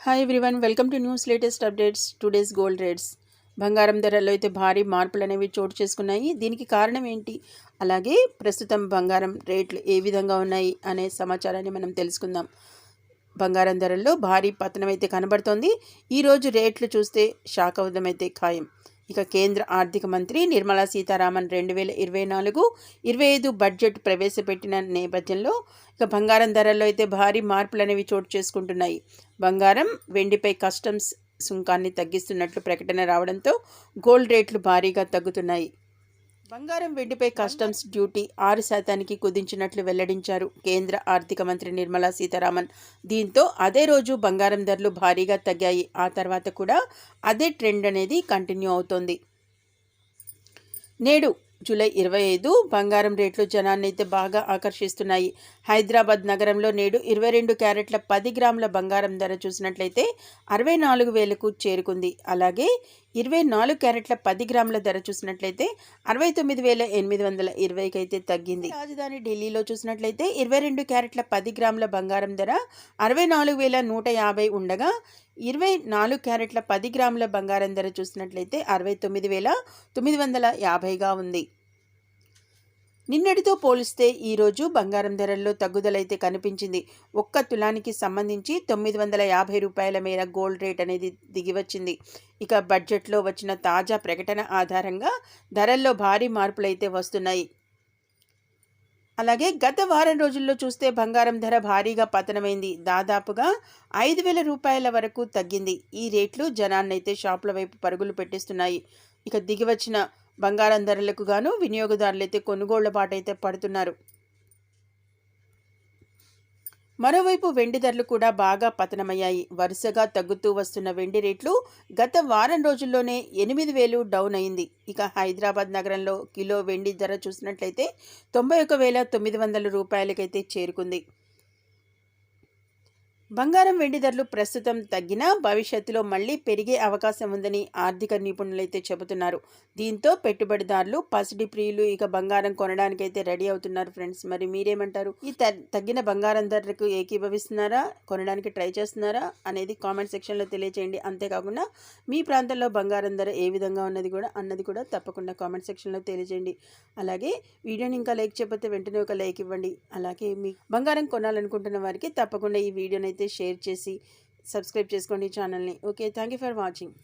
Hi everyone, welcome to news latest updates. Today's gold rates. బంగారం ధరల్లో అయితే భారీ మార్పులు అనేవి చోటు చేసుకున్నాయి. దీనికి కారణం ఏంటి, అలాగే ప్రస్తుతం బంగారం రేట్లు ఏ విధంగా ఉన్నాయి అనే సమాచారాన్ని మనం తెలుసుకుందాం. బంగారం ధరల్లో భారీ పతనం అయితే కనబడుతోంది. ఈరోజు రేట్లు చూస్తే షాక్ అవడం అయితే ఖాయం. ఇక కేంద్ర ఆర్థిక మంత్రి నిర్మలా సీతారామన్ 2024-25 బడ్జెట్ ప్రవేశపెట్టిన నేపథ్యంలో ఇక బంగారం ధరల్లో అయితే భారీ మార్పులు అనేవి చోటు చేసుకుంటున్నాయి. బంగారం, వెండిపై కస్టమ్స్ సుంకాన్ని తగ్గిస్తున్నట్లు ప్రకటన రావడంతో గోల్డ్ రేట్లు భారీగా తగ్గుతున్నాయి. బంగారం, వెండిపై కస్టమ్స్ డ్యూటీ 6% కుదించినట్లు వెల్లడించారు కేంద్ర ఆర్థిక మంత్రి నిర్మలా సీతారామన్. దీంతో అదే రోజు బంగారం ధరలు భారీగా తగ్గాయి. ఆ తర్వాత కూడా అదే ట్రెండ్ అనేది కంటిన్యూ అవుతోంది. నేడు జూలై 25 బంగారం రేట్లు జనాన్ని అయితే బాగా ఆకర్షిస్తున్నాయి. హైదరాబాద్ నగరంలో నేడు 22 క్యారెట్ల 10 గ్రాముల బంగారం ధర చూసినట్లయితే 64,000కు చేరుకుంది. అలాగే 24 క్యారెట్ల 10 గ్రాముల ధర చూసినట్లయితే 69,820కి అయితే తగ్గింది. రాజధాని ఢిల్లీలో చూసినట్లయితే 22 క్యారెట్ల 10 గ్రాముల బంగారం ధర 64,150 ఉండగా 24 క్యారెట్ల 10 గ్రాముల బంగారం ధర చూసినట్లయితే 69,950గా ఉంది. నిన్నటితో పోలిస్తే ఈరోజు బంగారం ధరల్లో తగ్గుదలైతే కనిపించింది. ఒక్క తులానికి సంబంధించి 950 రూపాయల మేర గోల్డ్ రేట్ అనేది దిగివచ్చింది. ఇక బడ్జెట్లో వచ్చిన తాజా ప్రకటన ఆధారంగా ధరల్లో భారీ మార్పులైతే వస్తున్నాయి. అలాగే గత వారం రోజుల్లో చూస్తే బంగారం ధర భారీగా పతనమైంది. దాదాపుగా 5,000 రూపాయల వరకు తగ్గింది. ఈ రేట్లు జనాన్నైతే షాపుల వైపు పరుగులు పెట్టిస్తున్నాయి. ఇక దిగివచ్చిన బంగారం ధరలకు గాను వినియోగదారులైతే కొనుగోళ్ల బాటైతే పడుతున్నారు. మరోవైపు వెండి ధరలు కూడా బాగా పతనమయ్యాయి. వరుసగా తగ్గుతూ వస్తున్న వెండి రేట్లు గత వారం రోజుల్లోనే 8,000 డౌన్ అయింది. ఇక హైదరాబాద్ నగరంలో కిలో వెండి ధర చూసినట్లయితే 91,900 రూపాయలకైతే చేరుకుంది. బంగారం, వెండి ధరలు ప్రస్తుతం తగ్గినా భవిష్యత్తులో మళ్లీ పెరిగే అవకాశం ఉందని ఆర్థిక నిపుణులైతే చెబుతున్నారు. దీంతో పెట్టుబడిదారులు, పసిడి ప్రియులు ఇక బంగారం కొనడానికైతే రెడీ అవుతున్నారు. ఫ్రెండ్స్, మరి మీరేమంటారు? ఈ తగ్గిన బంగారం ధరలకు ఏకీభవిస్తున్నారా, కొనడానికి ట్రై చేస్తున్నారా అనేది కామెంట్ సెక్షన్లో తెలియజేయండి. అంతేకాకుండా మీ ప్రాంతంలో బంగారం ధర ఏ విధంగా అన్నది కూడా తప్పకుండా కామెంట్ సెక్షన్లో తెలియజేయండి. అలాగే వీడియోని ఇంకా లైక్ చేయకపోతే వెంటనే ఒక లైక్ ఇవ్వండి. అలాగే మీ బంగారం కొనాలనుకుంటున్న వారికి తప్పకుండా ఈ వీడియోని షేర్ చేసి సబ్స్క్రైబ్ చేసుకోండి ఛానల్ని. Okay, thank you for watching.